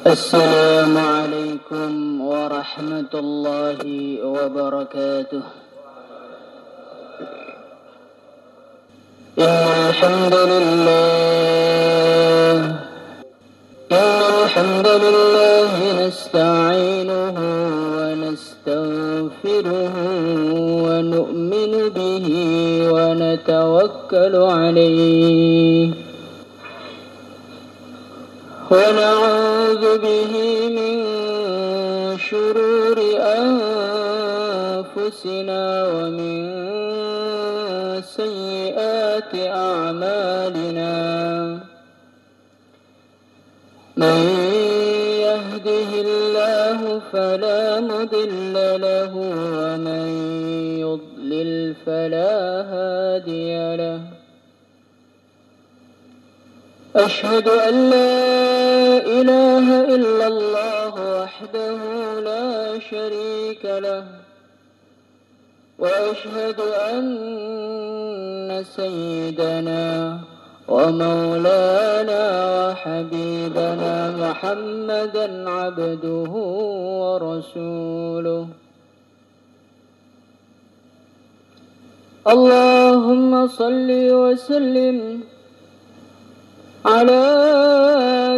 السلام عليكم ورحمة الله وبركاته. الحمد لله نستعينه ونستغفره ونؤمن به ونتوكل عليه ونعوذ به من شرور أنفسنا ومن سيئات أعمالنا. من يهده الله فلا مضل له ومن يضلل فلا هادي له. أشهد أن لا إله إلا الله وحده لا شريك له وأشهد أن سيدنا ومولانا وحبيبنا محمدا عبده ورسوله. اللهم صل وسلم على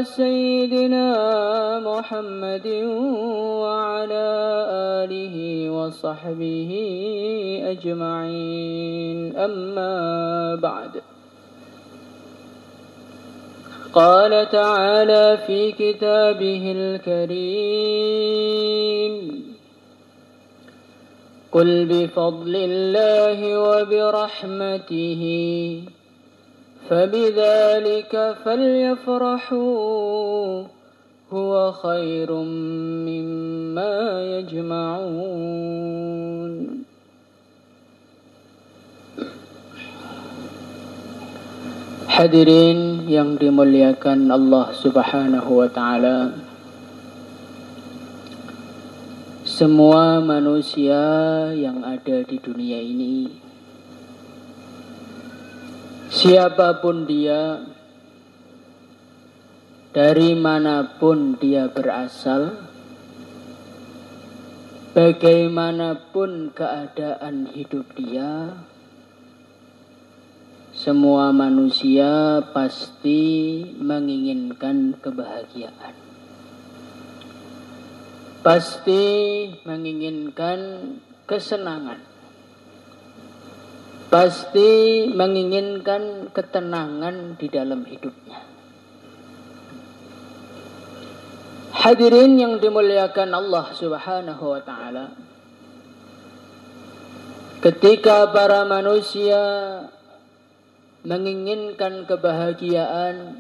سيدنا محمد وعلى آله وصحبه أجمعين. أما بعد، قال تعالى في كتابه الكريم: قل بفضل الله وبرحمته فبذلك فليفرحوا هو خير مما يجمعون. Hadirin yang dimuliakan Allah Subhanahu wa ta'ala, semua manusia yang ada di dunia ini, siapapun dia, dari manapun dia berasal, bagaimanapun keadaan hidup dia, semua manusia pasti menginginkan kebahagiaan, pasti menginginkan kesenangan, pasti menginginkan ketenangan di dalam hidupnya. Hadirin yang dimuliakan Allah Subhanahu wa ta'ala, ketika para manusia menginginkan kebahagiaan,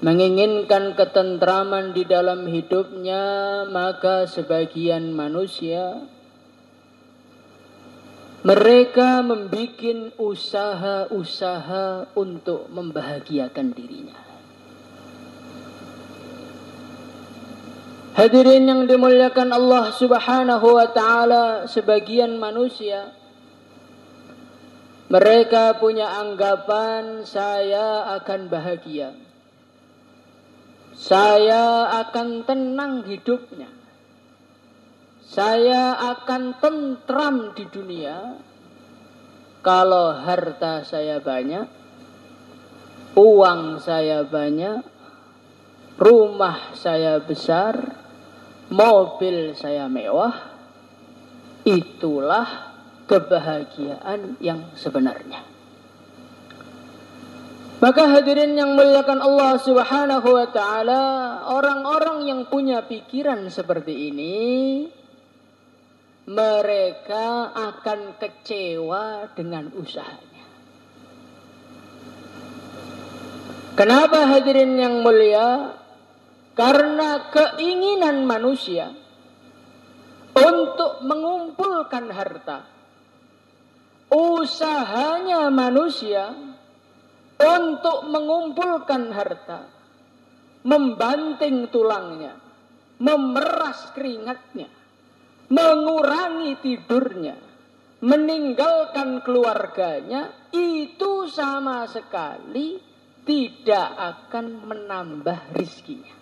menginginkan ketentraman di dalam hidupnya, maka sebagian manusia mereka membuat usaha-usaha untuk membahagiakan dirinya. Hadirin yang dimuliakan Allah Subhanahu wa ta'ala, sebagian manusia mereka punya anggapan, saya akan bahagia, saya akan tenang hidupnya, saya akan tentram di dunia kalau harta saya banyak, uang saya banyak, rumah saya besar, mobil saya mewah. Itulah kebahagiaan yang sebenarnya. Maka hadirin yang muliakan Allah Subhanahu wa ta'ala, orang-orang yang punya pikiran seperti ini, mereka akan kecewa dengan usahanya. Kenapa hadirin yang mulia? Karena keinginan manusia untuk mengumpulkan harta, usahanya manusia untuk mengumpulkan harta, membanting tulangnya, memeras keringatnya, mengurangi tidurnya, meninggalkan keluarganya, itu sama sekali tidak akan menambah rizkinya.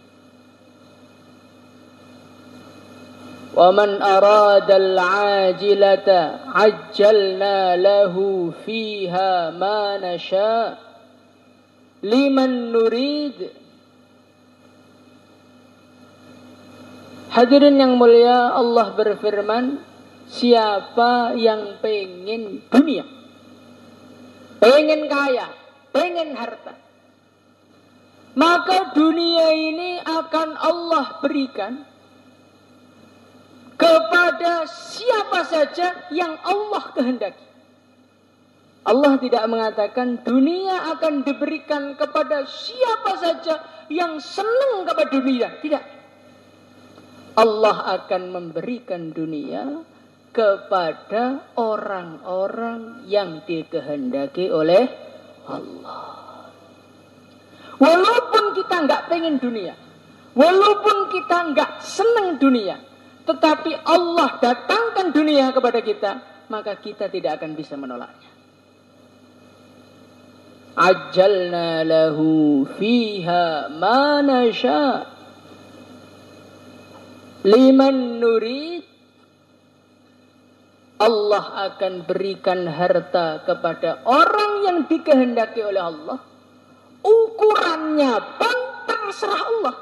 Wa man aradal ajilata ajjalna lahu fiha ma nasha liman nurid. Hadirin yang mulia, Allah berfirman, siapa yang pengen dunia, pengen kaya, pengen harta, maka dunia ini akan Allah berikan kepada siapa saja yang Allah kehendaki. Allah tidak mengatakan dunia akan diberikan kepada siapa saja yang senang kepada dunia. Tidak. Allah akan memberikan dunia kepada orang-orang yang dikehendaki oleh Allah. Walaupun kita nggak pengen dunia, walaupun kita nggak senang dunia, tetapi Allah datangkan dunia kepada kita, maka kita tidak akan bisa menolaknya. Ajjalna lahu fiha ma nasha liman nurid. Allah akan berikan harta kepada orang yang dikehendaki oleh Allah. Ukurannya pun terserah Allah.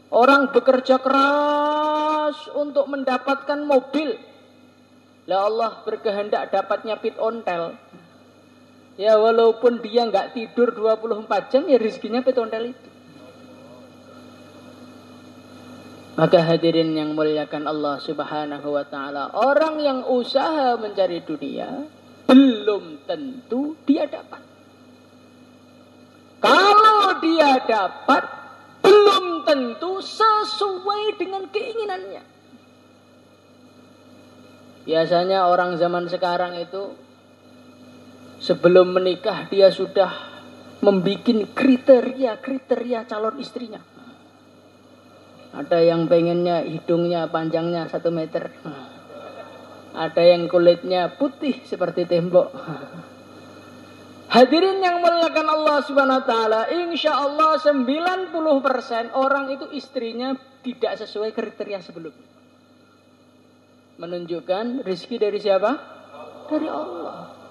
Orang bekerja keras untuk mendapatkan mobil, lah Allah berkehendak dapatnya pit ontel. Ya walaupun dia nggak tidur 24 jam, ya rezekinya pit ontel itu. Maka hadirin yang muliakan Allah Subhanahu wa ta'ala, orang yang usaha mencari dunia belum tentu dia dapat. Kalau dia dapat, belum tentu sesuai dengan keinginannya. Biasanya orang zaman sekarang itu sebelum menikah dia sudah membuat kriteria calon istrinya. Ada yang pengennya hidungnya panjangnya 1 meter. Ada yang kulitnya putih seperti tembok. Hadirin yang muliakan Allah Subhanahu wa taala, insya Allah 90% orang itu istrinya tidak sesuai kriteria sebelumnya. Menunjukkan rezeki dari siapa? Dari Allah.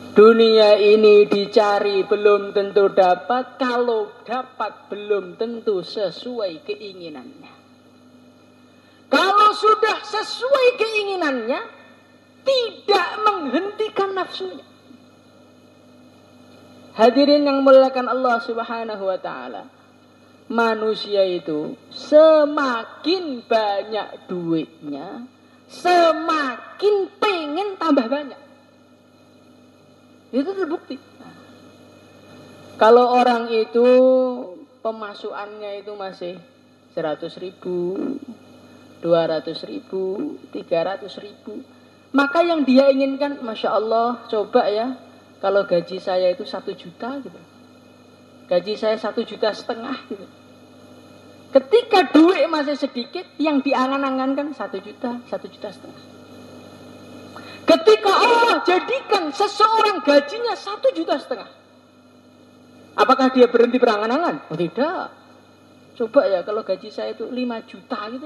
Dunia ini dicari belum tentu dapat, kalau dapat belum tentu sesuai keinginannya. Kalau sudah sesuai keinginannya, tidak menghentikan nafsunya. Hadirin yang muliakan Allah Subhanahu wa ta'ala, manusia itu semakin banyak duitnya, semakin pengen tambah banyak. Itu terbukti. Kalau orang itu pemasukannya itu masih 100.000, 200.000, 300.000, maka yang dia inginkan, Masya Allah, coba ya, kalau gaji saya itu 1 juta gitu, gaji saya 1,5 juta gitu. Ketika duit masih sedikit, yang diangan-angankan 1 juta, 1,5 juta. Ketika Allah jadikan seseorang gajinya 1,5 juta, apakah dia berhenti berangan-angan? Oh, tidak. Coba ya kalau gaji saya itu 5 juta gitu,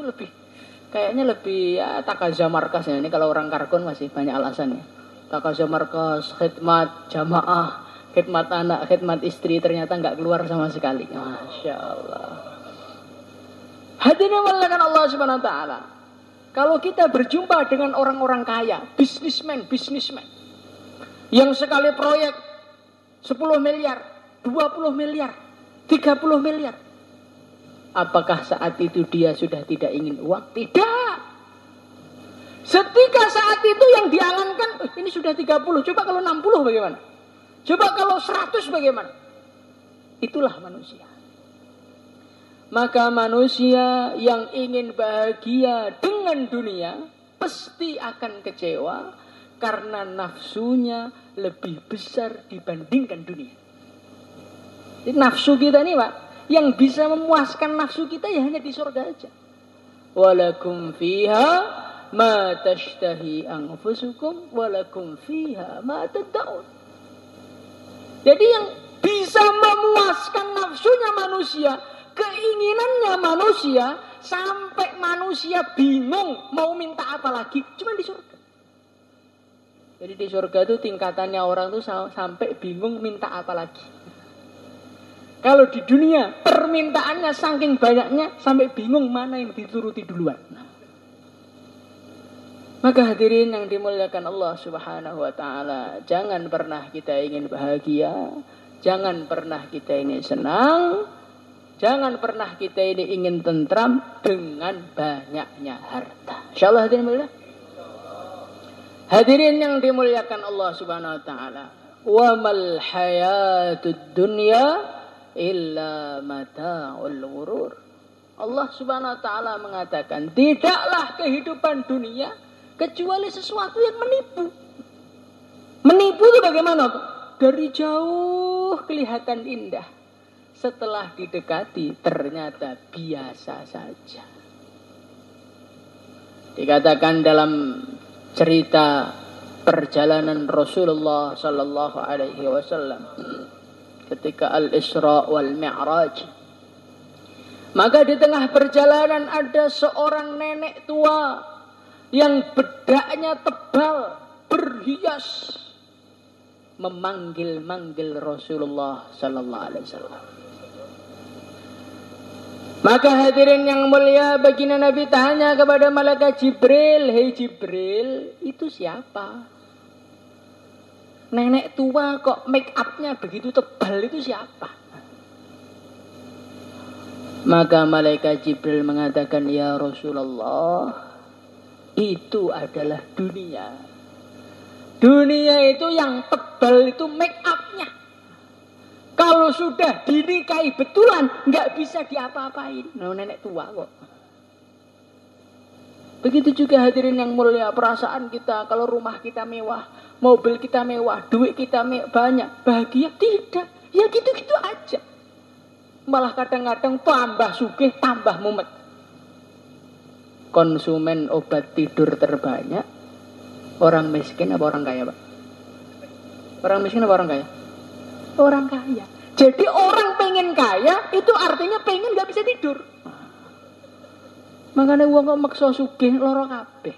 kayaknya lebih ya takaza markas ya. Ini kalau orang karkon masih banyak alasannya. Takaza markas, khidmat jamaah, khidmat anak, khidmat istri, ternyata nggak keluar sama sekali. Masya Allah. Hadirin melakukan Allah Subhanahu wa ta'ala. Kalau kita berjumpa dengan orang-orang kaya, bisnismen, yang sekali proyek 10 miliar, 20 miliar, 30 miliar. Apakah saat itu dia sudah tidak ingin uang? Tidak. Ketika saat itu yang diangankan, ini sudah 30, coba kalau 60 bagaimana? Coba kalau 100 bagaimana? Itulah manusia. Maka manusia yang ingin bahagia dengan dunia pasti akan kecewa karena nafsunya lebih besar dibandingkan dunia. Jadi nafsu kita ini Pak, yang bisa memuaskan nafsu kita ya hanya di surga aja. Walakum fiha ma tashtahi anfusukum walakum fiha ma tad'un. Jadi yang bisa memuaskan nafsunya manusia, keinginannya manusia, sampai manusia bingung mau minta apa lagi, cuma di surga. Jadi di surga itu tingkatannya orang tuh sampai bingung minta apa lagi. Kalau di dunia permintaannya saking banyaknya sampai bingung mana yang dituruti duluan. Maka hadirin yang dimuliakan Allah Subhanahu wa taala, jangan pernah kita ingin bahagia, jangan pernah kita ini senang, jangan pernah kita ini ingin tentram dengan banyaknya harta. Insyaallah hadirin mulia. Hadirin yang dimuliakan Allah Subhanahu wa taala, wa mal hayatud dunya illa mata'ul ghurur. Allah Subhanahu wa taala mengatakan, tidaklah kehidupan dunia kecuali sesuatu yang menipu. Menipu itu bagaimana? Dari jauh kelihatan indah, setelah didekati ternyata biasa saja. Dikatakan dalam cerita perjalanan Rasulullah sallallahu alaihi wasallam ketika Al-Isra wal Mi'raj, maka di tengah perjalanan ada seorang nenek tua yang bedaknya tebal, berhias, memanggil-manggil Rasulullah sallallahu alaihi wasallam. Maka hadirin yang mulia, baginda Nabi tanya kepada malaikat Jibril, "Hei Jibril, itu siapa? Nenek tua kok make upnya begitu tebal, itu siapa?" Maka malaikat Jibril mengatakan, "Ya Rasulullah, itu adalah dunia. Dunia itu yang tebal itu make upnya. Kalau sudah dinikahi betulan, nggak bisa diapa-apain. Nah, nenek tua kok." Begitu juga hadirin yang mulia, perasaan kita kalau rumah kita mewah, mobil kita mewah, duit kita banyak, bahagia? Tidak. Ya gitu-gitu aja. Malah kadang-kadang tambah sugih, tambah mumet. Konsumen obat tidur terbanyak orang miskin apa orang kaya, Pak? Orang miskin apa orang kaya? Orang kaya. Jadi orang pengen kaya itu artinya pengen gak bisa tidur. Makanya uang kok maksa sugih loro kabeh.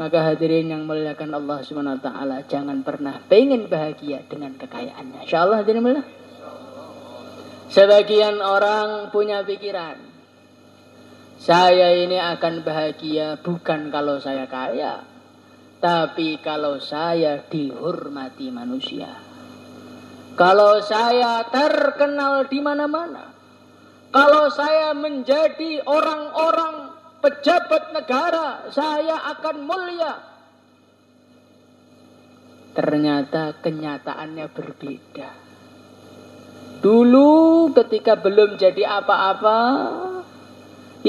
Maka hadirin yang muliakan Allah Subhanahu wa taala, jangan pernah pengen bahagia dengan kekayaannya. Insyaallah hadirin mulia. Sebagian orang punya pikiran, saya ini akan bahagia bukan kalau saya kaya, tapi kalau saya dihormati manusia. Kalau saya terkenal di mana-mana. Kalau saya menjadi orang-orang pejabat negara, saya akan mulia. Ternyata kenyataannya berbeda. Dulu ketika belum jadi apa-apa,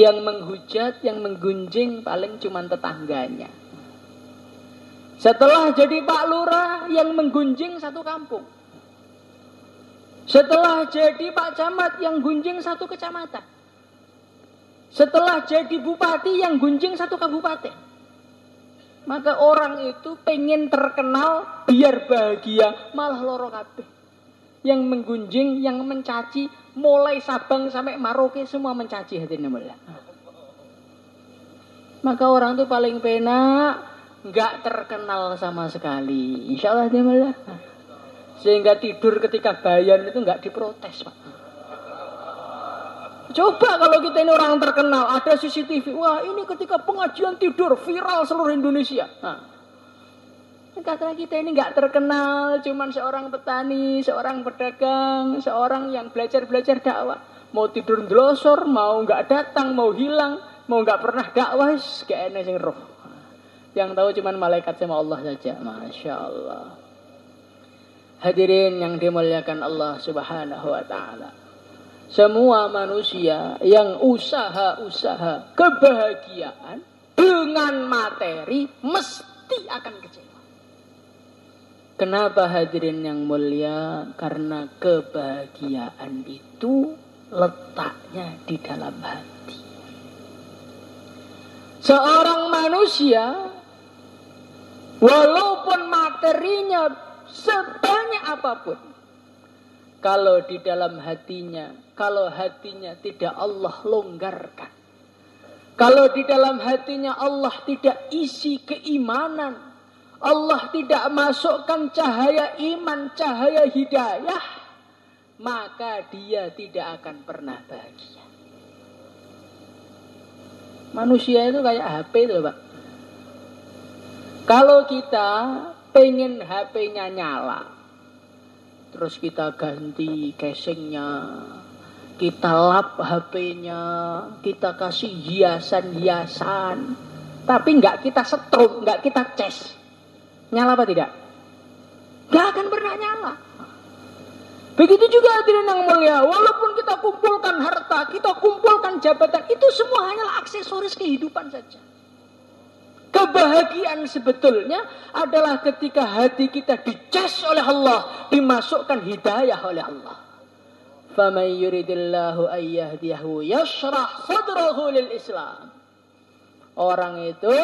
yang menghujat, yang menggunjing paling cuma tetangganya. Setelah jadi Pak Lurah, yang menggunjing satu kampung. Setelah jadi Pak Camat, yang gunjing satu kecamatan. Setelah jadi Bupati, yang gunjing satu kabupaten. Maka orang itu pengen terkenal biar bahagia, malah loro kabeh. Yang menggunjing, yang mencaci, mulai Sabang sampai Maroke semua mencaci hadirin mulia. Maka orang tuh paling penak nggak terkenal sama sekali. Insyaallah hadirin mulia. Sehingga tidur ketika bayan itu nggak diprotes, Pak. Coba kalau kita ini orang terkenal, ada CCTV, wah ini ketika pengajian tidur viral seluruh Indonesia. Karena kita ini nggak terkenal, cuman seorang petani, seorang pedagang, seorang yang belajar dakwah. Mau tidur ndelosor, mau nggak datang, mau hilang, mau nggak pernah dakwah, gak enak sing roh. Yang tahu cuman malaikat sama Allah saja, masya Allah. Hadirin yang dimuliakan Allah Subhanahu wa taala. Semua manusia yang usaha-usaha kebahagiaan dengan materi mesti akan kecewa. Kenapa hadirin yang mulia? Karena kebahagiaan itu letaknya di dalam hati. Seorang manusia walaupun materinya sebanyak apapun, kalau di dalam hatinya, kalau hatinya tidak Allah longgarkan, kalau di dalam hatinya Allah tidak isi keimanan, Allah tidak masukkan cahaya iman, cahaya hidayah, maka dia tidak akan pernah bahagia. Manusia itu kayak HP itu, Pak. Kalau kita pengen HP-nya nyala, terus kita ganti casingnya, kita lap HP-nya, kita kasih hiasan-hiasan, tapi nggak kita setrum, nggak kita cas, nyala apa tidak? Nggak akan pernah nyala. Begitu juga hadirin yang mulia, walaupun kita kumpulkan harta, kita kumpulkan jabatan, itu semua hanyalah aksesoris kehidupan saja. Kebahagiaan sebetulnya adalah ketika hati kita dicas oleh Allah, dimasukkan hidayah oleh Allah. فَمَنْ يُرِدِ اللَّهُ أَنْ يَهْدِيَهُ يَشْرَحْ صَدْرَهُ لِلْإِسْلَامِ. Orang itu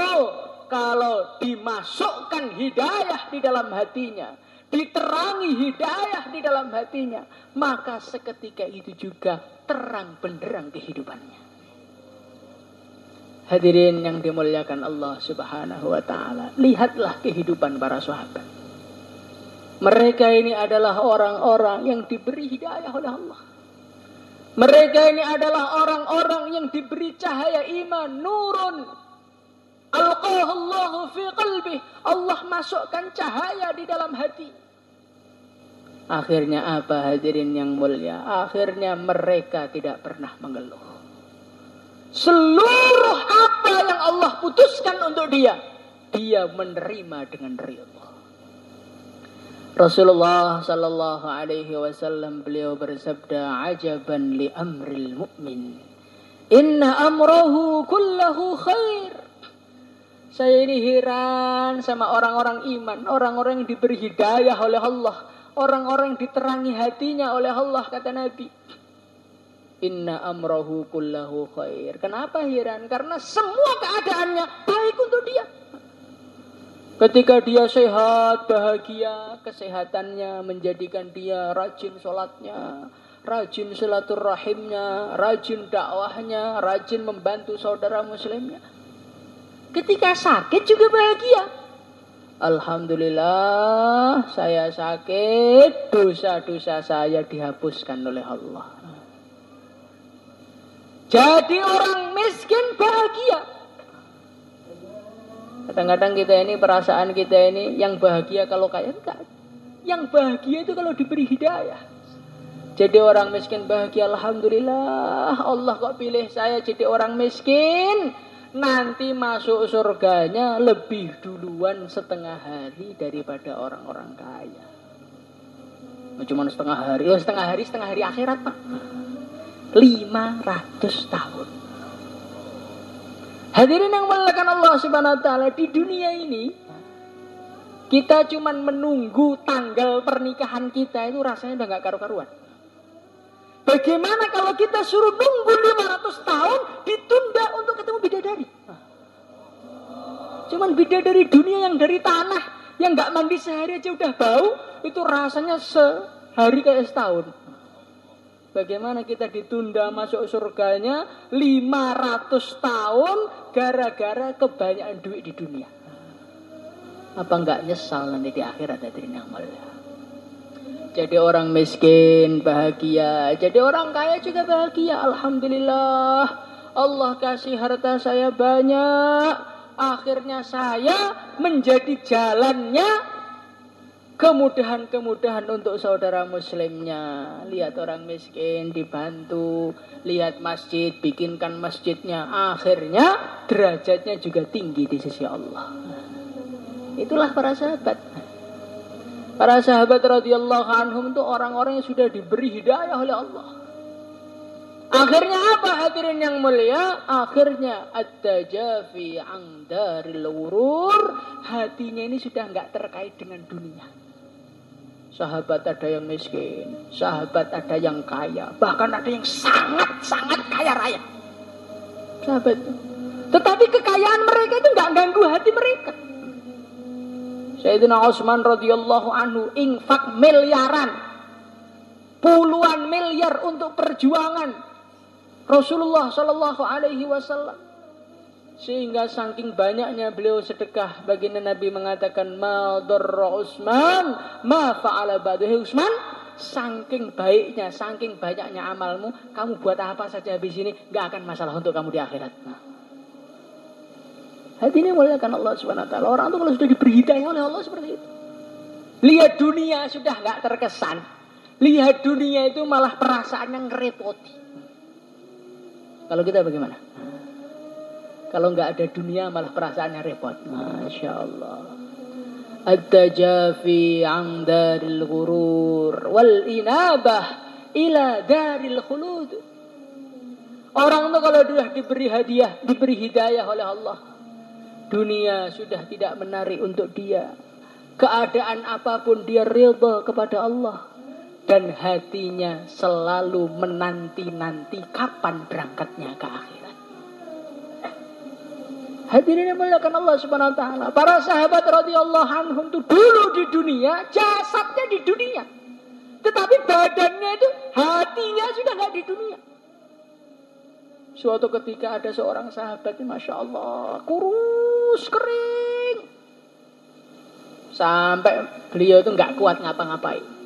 kalau dimasukkan hidayah di dalam hatinya, diterangi hidayah di dalam hatinya, maka seketika itu juga terang benderang kehidupannya. Hadirin yang dimuliakan Allah Subhanahu wa ta'ala, lihatlah kehidupan para sahabat. Mereka ini adalah orang-orang yang diberi hidayah oleh Allah. Mereka ini adalah orang-orang yang diberi cahaya iman, nurun. Alqahallahu fi qalbih. Allah masukkan cahaya di dalam hati. Akhirnya apa hadirin yang mulia? Akhirnya mereka tidak pernah mengeluh. Seluruh apa yang Allah putuskan untuk dia, dia menerima dengan ridha. Rasulullah sallallahu alaihi wasallam beliau bersabda, ajaban li amril mu'min, inna amrahu kullahu khair. Saya ini heran sama orang-orang iman, orang-orang yang diberi hidayah oleh Allah, orang-orang yang diterangi hatinya oleh Allah, kata Nabi. Inna amrahu kullahu khair. Kenapa heran? Karena semua keadaannya baik untuk dia. Ketika dia sehat, bahagia, kesehatannya menjadikan dia rajin sholatnya, rajin silaturahimnya, rajin dakwahnya, rajin membantu saudara muslimnya. Ketika sakit juga bahagia. Alhamdulillah, saya sakit, dosa-dosa saya dihapuskan oleh Allah. Jadi orang miskin bahagia. Kadang-kadang kita ini, perasaan kita ini, yang bahagia kalau kaya, enggak. Yang bahagia itu kalau diberi hidayah. Jadi orang miskin bahagia, alhamdulillah, Allah kok pilih saya jadi orang miskin. Nanti masuk surganya lebih duluan setengah hari daripada orang-orang kaya. Cuma setengah hari akhirat, Pak. 500 tahun. Hadirin yang dimuliakan Allah Subhanahu wa taala, di dunia ini kita cuman menunggu tanggal pernikahan kita itu rasanya udah enggak karu-karuan. Bagaimana kalau kita suruh nunggu 500 tahun ditunda untuk ketemu bidadari? Cuman bidadari dunia yang dari tanah, yang enggak mandi sehari aja udah bau, itu rasanya sehari kayak setahun. Bagaimana kita ditunda masuk surganya 500 tahun gara-gara kebanyakan duit di dunia? Apa enggak nyesal nanti di akhirat hadirin yang mulia? Jadi orang miskin bahagia, jadi orang kaya juga bahagia. Alhamdulillah, Allah kasih harta saya banyak. Akhirnya saya menjadi jalannya kemudahan-kemudahan untuk saudara muslimnya. Lihat orang miskin dibantu, lihat masjid, bikinkan masjidnya. Akhirnya derajatnya juga tinggi di sisi Allah. Itulah para sahabat. Para sahabat radhiyallahu anhum itu orang-orang yang sudah diberi hidayah oleh Allah. Akhirnya apa hadirin yang mulia? Akhirnya at-tajafi an daril wurur. Hatinya ini sudah enggak terkait dengan dunia. Sahabat ada yang miskin, sahabat ada yang kaya, bahkan ada yang sangat-sangat kaya raya. Sahabat. Tetapi kekayaan mereka itu enggak ganggu hati mereka. Sayyidina Utsman radhiyallahu anhu infak miliaran. puluhan miliar untuk perjuangan Rasulullah Shallallahu Alaihi Wasallam. Sehingga saking banyaknya beliau sedekah, baginda Nabi mengatakan, ma darra Utsman ma fa'ala ba'dahu. Utsman, saking baiknya, saking banyaknya amalmu, kamu buat apa saja habis ini, gak akan masalah untuk kamu di akhirat. Hati ini muliakan Allah Subhanahu Wa Taala. Orang itu kalau sudah diberi hidayah oleh Allah seperti itu, lihat dunia sudah gak terkesan, lihat dunia itu malah perasaan yang ngerepoti. Kalau kita bagaimana? Kalau nggak ada dunia malah perasaannya repot. Masya Allah. At-tajafi an daril ghurur wal inabah ila daril khulud. Orang itu kalau sudah diberi hadiah, diberi hidayah oleh Allah, dunia sudah tidak menarik untuk dia. Keadaan apapun dia ridha kepada Allah. Dan hatinya selalu menanti-nanti kapan berangkatnya ke akhirat. Hadirin yang muliakan Allah Subhanahu Wa Taala. Para sahabat radhiyallahu anhum itu dulu di dunia, jasadnya di dunia, tetapi badannya itu, hatinya sudah nggak di dunia. Suatu ketika ada seorang sahabat, masya Allah, kurus kering, sampai beliau itu nggak kuat ngapa-ngapain.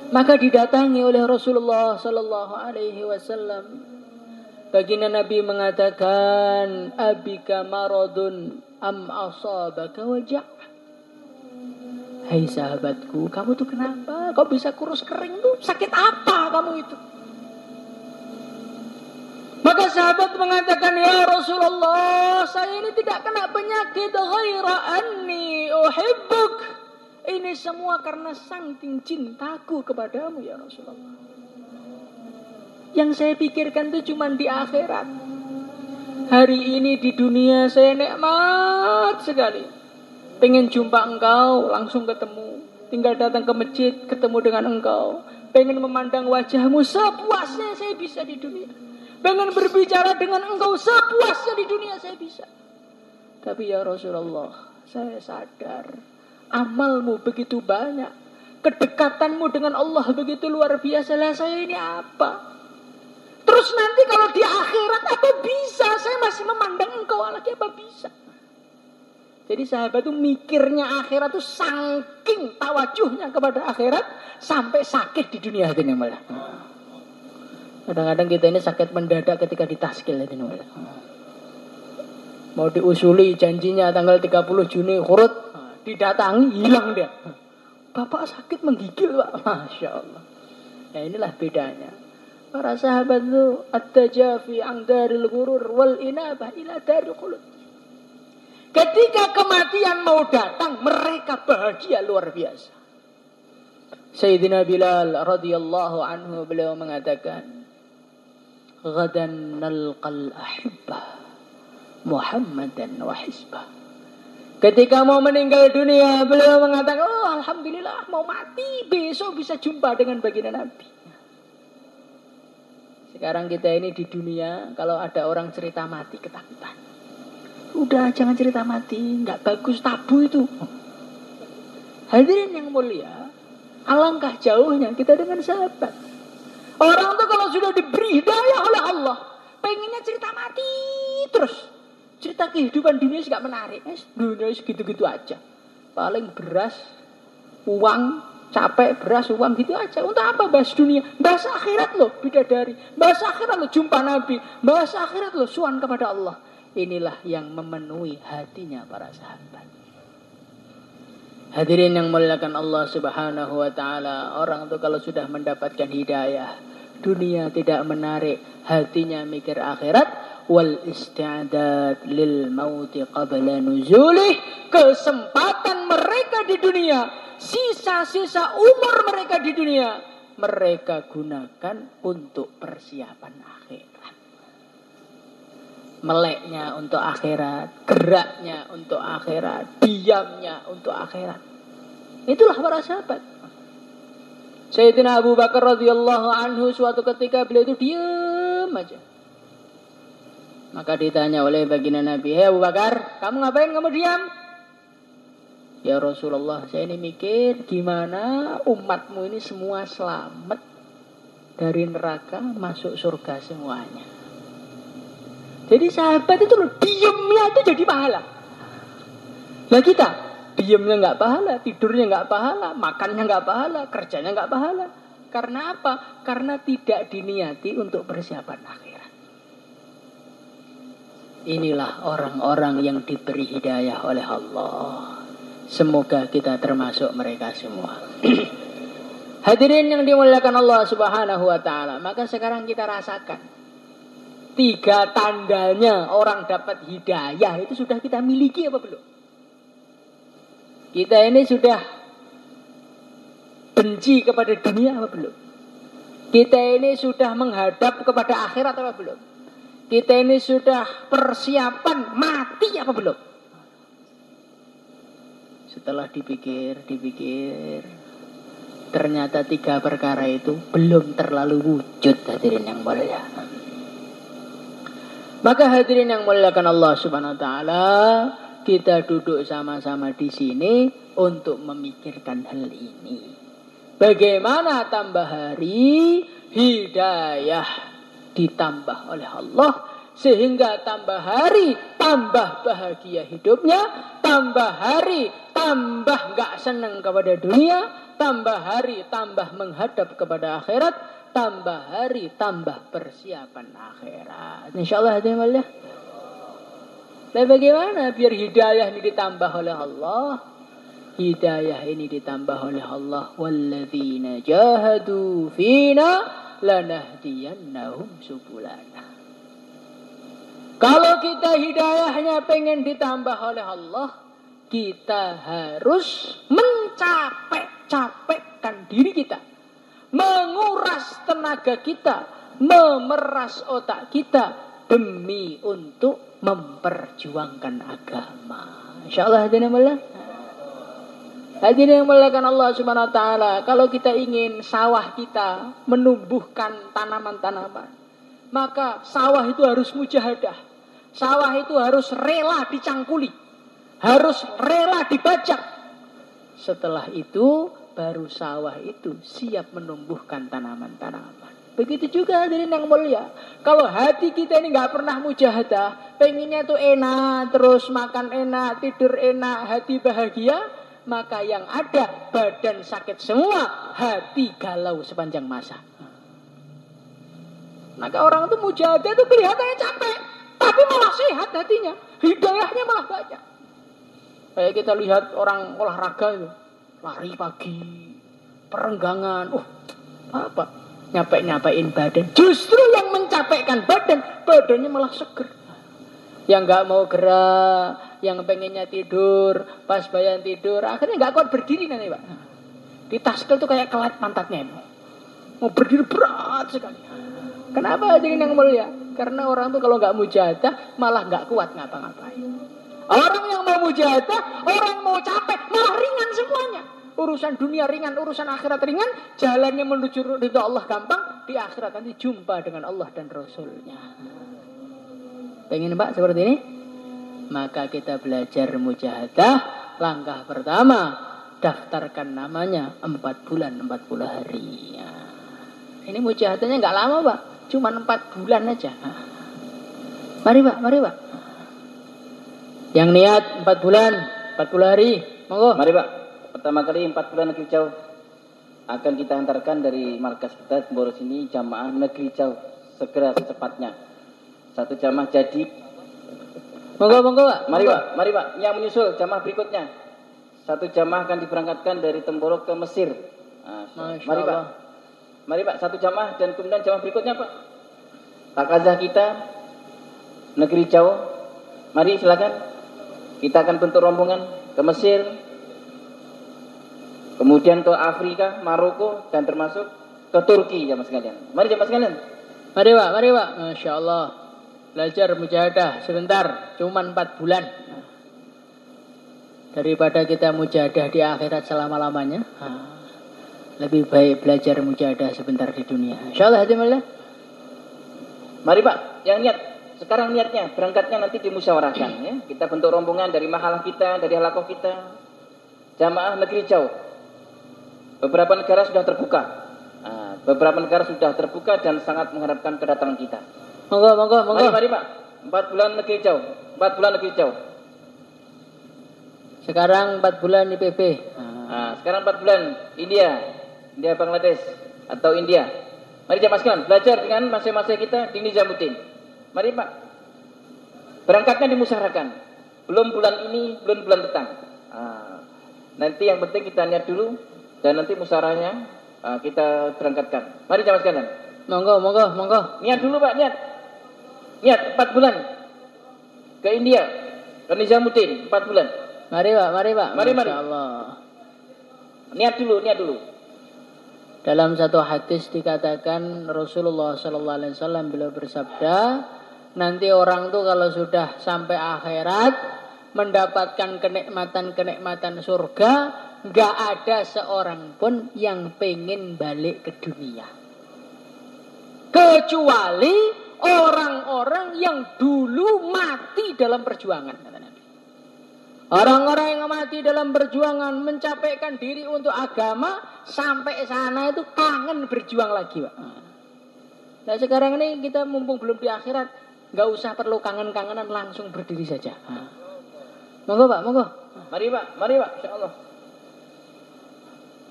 Maka didatangi oleh Rasulullah Sallallahu Alaihi Wasallam. Baginda Nabi mengatakan, abika maradun am asabaka wajah. Hai sahabatku, kamu tuh kenapa? Kau bisa kurus kering tuh? Sakit apa kamu itu? Maka sahabat mengatakan, ya Rasulullah, saya ini tidak kena penyakit ghaira anni uhibbuk. Ini semua karena saking cintaku kepadamu ya Rasulullah. Yang saya pikirkan itu cuma di akhirat. Hari ini di dunia saya nikmat sekali. Pengen jumpa engkau, langsung ketemu. Tinggal datang ke masjid, ketemu dengan engkau. Pengen memandang wajahmu, sepuasnya saya bisa di dunia. Pengen berbicara dengan engkau, sepuasnya di dunia saya bisa. Tapi ya Rasulullah, saya sadar amalmu begitu banyak, kedekatanmu dengan Allah begitu luar biasa. Lah saya ini apa? Terus nanti kalau di akhirat apa bisa? Saya masih memandang engkau lagi, apa bisa? Jadi sahabat itu mikirnya akhirat itu saking tawajuhnya kepada akhirat sampai sakit di dunia hati malah. Kadang-kadang kita ini sakit mendadak ketika ditaskil hati malah. Mau diusuli janjinya tanggal 30 Juni khurut, didatangi hilang dia. Bapak sakit menggigil Pak. Masya Allah. Nah inilah bedanya. Para sahabat itu at-tajafi an daril ghurur wal inabah ila daril khulud. Ketika kematian mau datang, mereka bahagia luar biasa. Sayyidina Bilal radhiyallahu anhu beliau mengatakan, "Ghadan nalqal ahibbah Muhammadan wa hizbah." Ketika mau meninggal dunia, beliau mengatakan, "Oh, alhamdulillah, mau mati besok bisa jumpa dengan baginda Nabi." Sekarang kita ini di dunia, kalau ada orang cerita mati ketakutan. Udah jangan cerita mati, nggak bagus, tabu itu. Hadirin yang mulia, alangkah jauhnya kita dengan sahabat. Orang tuh kalau sudah diberi hidayah oleh Allah, pengennya cerita mati terus. Cerita kehidupan dunia sih nggak menarik, dunia segitu-gitu aja. Paling beras, uang, capek, beras, uang gitu aja. Untuk apa bahas dunia? Bahas akhirat loh, bidadari. Bahas akhirat loh, jumpa Nabi. Bahas akhirat loh, suan kepada Allah. Inilah yang memenuhi hatinya para sahabat. Hadirin yang muliakan Allah Subhanahu wa taala, orang itu kalau sudah mendapatkan hidayah, dunia tidak menarik, hatinya mikir akhirat, wal isti'dad lil mauti qabla nuzulih. Kesempatan mereka di dunia, sisa-sisa umur mereka di dunia, mereka gunakan untuk persiapan akhirat. Meleknya untuk akhirat, geraknya untuk akhirat, diamnya untuk akhirat. Itulah para sahabat. Sayyidina Abu Bakar radhiyallahu anhu suatu ketika beliau itu diam aja. Maka ditanya oleh baginda Nabi, "Hei Abu Bakar, kamu ngapain kamu diam?" Ya Rasulullah, saya ini mikir gimana umatmu ini semua selamat dari neraka masuk surga semuanya. Jadi sahabat itu loh, diemnya itu jadi pahala. Nah kita, diemnya nggak pahala, tidurnya nggak pahala, makannya nggak pahala, kerjanya nggak pahala. Karena apa? Karena tidak diniati untuk persiapan akhirat. Inilah orang-orang yang diberi hidayah oleh Allah. Semoga kita termasuk mereka semua. Hadirin yang dimuliakan Allah Subhanahu wa taala, maka sekarang kita rasakan 3 tandanya orang dapat hidayah itu sudah kita miliki apa belum? Kita ini sudah benci kepada dunia apa belum? Kita ini sudah menghadap kepada akhirat apa belum? Kita ini sudah persiapan mati apa belum? Setelah dipikir, ternyata 3 perkara itu belum terlalu wujud, hadirin yang mulia. Maka hadirin yang muliakan Allah Subhanahu wa taala, kita duduk sama-sama di sini untuk memikirkan hal ini. Bagaimana tambah hari hidayah ditambah oleh Allah, sehingga tambah hari tambah bahagia hidupnya, tambah hari tambah gak senang kepada dunia, tambah hari tambah menghadap kepada akhirat, tambah hari tambah persiapan akhirat. InsyaAllah hadirin mulia. Dan bagaimana biar hidayah ini ditambah oleh Allah? Hidayah ini ditambah oleh Allah. Walladzina jahadu fina lanahdiyannahum subulana. Kalau kita hidayahnya pengen ditambah oleh Allah, kita harus mencapek-capekkan diri kita, menguras tenaga kita, memeras otak kita demi untuk memperjuangkan agama. InsyaAllah hadirin mulia. Hadirin yang muliakan Allah Subhanahu wa taala, kalau kita ingin sawah kita menumbuhkan tanaman-tanaman, maka sawah itu harus mujahadah. Sawah itu harus rela dicangkuli, harus rela dibajak. Setelah itu baru sawah itu siap menumbuhkan tanaman-tanaman. Begitu juga hadirin yang mulia. Kalau hati kita ini nggak pernah mujahadah, pengennya tuh enak, terus makan enak, tidur enak, hati bahagia, maka yang ada badan sakit semua, hati galau sepanjang masa. Maka orang itu mujahadah itu kelihatannya capek, tapi malah sehat hatinya, hidayahnya malah banyak. Kayak kita lihat orang olahraga itu, lari pagi, perenggangan, apa? Nyapek-nyapein badan. Justru yang mencapekkan badannya malah seger. Yang nggak mau gerak, yang pengennya tidur, pas bayan tidur, akhirnya nggak kuat berdiri nanti Pak. Di taskel tuh kayak kelat pantatnya. Mau berdiri berat sekali. Kenapa hadirin yang mulia? Karena orang tuh kalau nggak mujahadah malah nggak kuat ngapa-ngapain. Orang yang mau mujahadah, orang yang mau capek malah ringan semuanya. Urusan dunia ringan, urusan akhirat ringan, jalannya menuju ridha Allah gampang, di akhirat nanti jumpa dengan Allah dan Rasulnya. Pengen Pak seperti ini? Maka kita belajar mujahadah. Langkah pertama, daftarkan namanya 4 bulan 40 hari. Ini mujahadahnya nggak lama Pak, cuma 4 bulan aja. Mari Pak. Yang niat 4 bulan 40 hari, monggo. Mari Pak. Pertama kali 4 bulan negeri jauh akan kita hantarkan dari markas kita Temboro sini jamaah negeri jauh segera secepatnya. 1 jamaah jadi. Monggo Pak. Mari Pak. Yang menyusul jamaah berikutnya. 1 jamaah akan diberangkatkan dari Temboro ke Mesir. Mari Pak. 1 jamaah dan kemudian jamaah berikutnya Pak. Takazah kita negeri jauh. Mari silakan. Kita akan bentuk rombongan ke Mesir, kemudian ke Afrika, Maroko, dan termasuk ke Turki jamaah sekalian. Mari jamaah sekalian. Mari Pak. Masya Allah. Belajar mujahadah sebentar, cuma 4 bulan. Daripada kita mujahadah di akhirat selama-lamanya, lebih baik belajar mujahadah sebentar di dunia. InsyaAllah hadirin. Mari Pak, yang niat. Sekarang niatnya, berangkatnya nanti dimusyawarahkan ya. Kita bentuk rombongan dari mahalah kita, dari halakoh kita. jamaah negeri jauh. Beberapa negara sudah terbuka. Beberapa negara sudah terbuka dan sangat mengharapkan kedatangan kita. Monggo. Mari Pak. 4 bulan negeri jauh. 4 bulan negeri jauh. Sekarang 4 bulan di PB. Sekarang 4 bulan India Bangladesh atau India. Mari jamaah sekalian belajar dengan masing-masing kita di Nizamuddin. Mari Pak. Berangkatnya dimusyawarahkan. Belum bulan ini, belum bulan depan. Nanti yang penting kita niat dulu dan nanti musyawarahnya kita berangkatkan. Mari jamaah sekalian. Monggo. Niat dulu Pak, niat 4 bulan ke India, ke Nizamuddin 4 bulan. Mari Pak. Mari. Insyaallah. Niat dulu. Dalam satu hadis dikatakan Rasulullah sallallahu alaihi wasallam beliau bersabda, nanti orang tuh kalau sudah sampai akhirat mendapatkan kenikmatan surga, nggak ada seorang pun yang pengen balik ke dunia. Kecuali orang-orang yang dulu mati dalam perjuangan, kata Nabi. Orang-orang yang mati dalam perjuangan mencapaikan diri untuk agama, sampai sana itu kangen berjuang lagi, Pak. Nah sekarang ini kita mumpung belum di akhirat, nggak usah perlu kangen-kangenan, langsung berdiri saja. Monggo Pak. Mari Pak, insyaallah.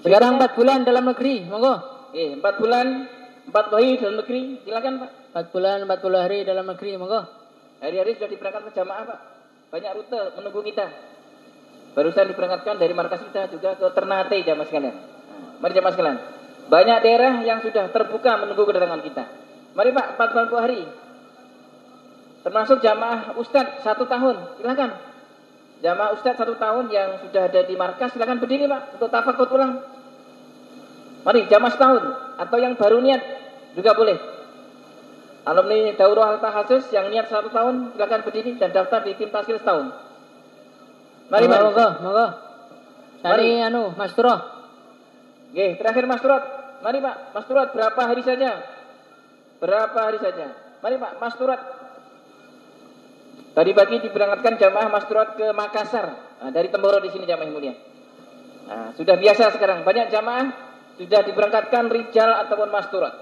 Sekarang 4 bulan dalam negeri, monggo. 4 bulan, 4 hari dalam negeri, silakan Pak. 4 bulan, 40 hari dalam negeri, monggo. Hari-hari sudah diberangkatkan jamaah Pak. Banyak rute menunggu kita. Barusan diberangkatkan dari markas kita juga ke Ternate jamaah sekalian. Mari jamaah sekalian. Banyak daerah yang sudah terbuka menunggu kedatangan kita. Mari Pak, 40 hari. Termasuk jamaah Ustadz 1 tahun, silakan. Jamaah Ustadz 1 tahun yang sudah ada di markas, silakan berdiri Pak untuk tafakut ulang. Mari jamaah setahun atau yang baru niat juga boleh. Alumni Daurah Al-Tahasus yang niat 1 tahun silakan berdiri dan daftar di tim taskil setahun. Mari. Monggo. Cari Mas Turah. Oke, terakhir Mas Turah. Mari Pak, Mas Turah berapa hari saja? Mari Pak, Mas Turah. Tadi pagi diberangkatkan jamaah Mas Turah ke Makassar. Dari Temboro di sini jamaah yang mulia. Sudah biasa sekarang banyak jamaah sudah diberangkatkan rijal ataupun Mas Turah.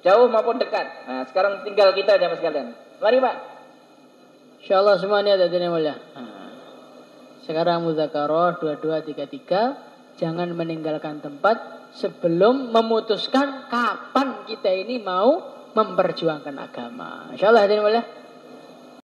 Jauh maupun dekat. Sekarang tinggal kita jamaah sekalian. Mari Pak. Insyaallah semuanya ada yang mulia. Sekarang muzakarah 2233, jangan meninggalkan tempat sebelum memutuskan kapan kita ini mau memperjuangkan agama. Insyaallah hadirin mulia.